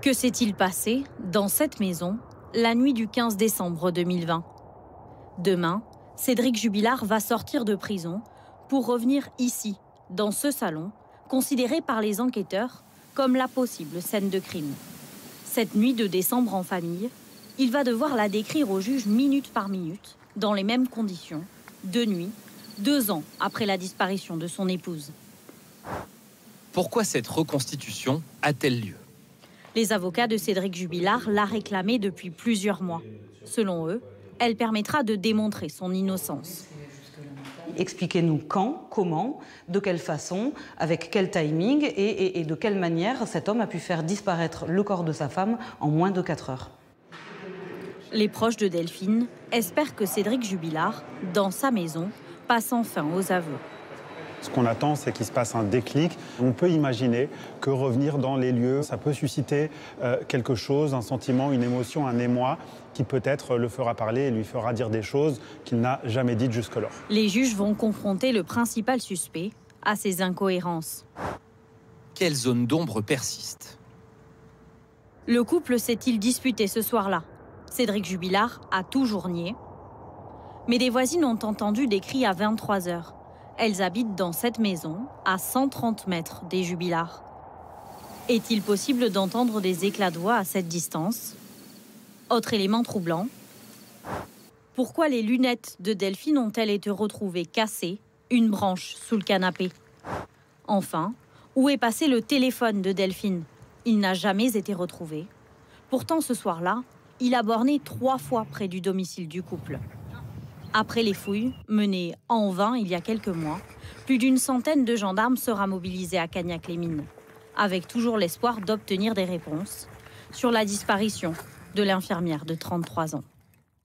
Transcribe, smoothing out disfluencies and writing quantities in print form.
Que s'est-il passé dans cette maison la nuit du 15 décembre 2020 ? Demain, Cédric Jubilard va sortir de prison pour revenir ici, dans ce salon, considéré par les enquêteurs comme la possible scène de crime. Cette nuit de décembre en famille, il va devoir la décrire au juge minute par minute, dans les mêmes conditions, de nuit, 2 ans après la disparition de son épouse. Pourquoi cette reconstitution a-t-elle lieu ? Les avocats de Cédric Jubilard l'a réclamée depuis plusieurs mois. Selon eux, elle permettra de démontrer son innocence. Expliquez-nous quand, comment, de quelle façon, avec quel timing et de quelle manière cet homme a pu faire disparaître le corps de sa femme en moins de 4 heures. Les proches de Delphine espèrent que Cédric Jubilard, dans sa maison, passe enfin aux aveux. Ce qu'on attend, c'est qu'il se passe un déclic. On peut imaginer que revenir dans les lieux, ça peut susciter quelque chose, un sentiment, une émotion, un émoi qui peut-être le fera parler et lui fera dire des choses qu'il n'a jamais dites jusque-là. Les juges vont confronter le principal suspect à ces incohérences. Quelle zone d'ombre persiste ? Le couple s'est-il disputé ce soir-là ? Cédric Jubilard a toujours nié. Mais des voisines ont entendu des cris à 23 heures. Elles habitent dans cette maison, à 130 mètres des Jubilards. Est-il possible d'entendre des éclats de voix à cette distance ? Autre élément troublant. Pourquoi les lunettes de Delphine ont-elles été retrouvées cassées, une branche sous le canapé ? Enfin, où est passé le téléphone de Delphine ? Il n'a jamais été retrouvé. Pourtant, ce soir-là, il a borné 3 fois près du domicile du couple. Après les fouilles, menées en vain il y a quelques mois, plus d'une centaine de gendarmes sera mobilisés à Cagnac-les-Mines, avec toujours l'espoir d'obtenir des réponses sur la disparition de l'infirmière de 33 ans.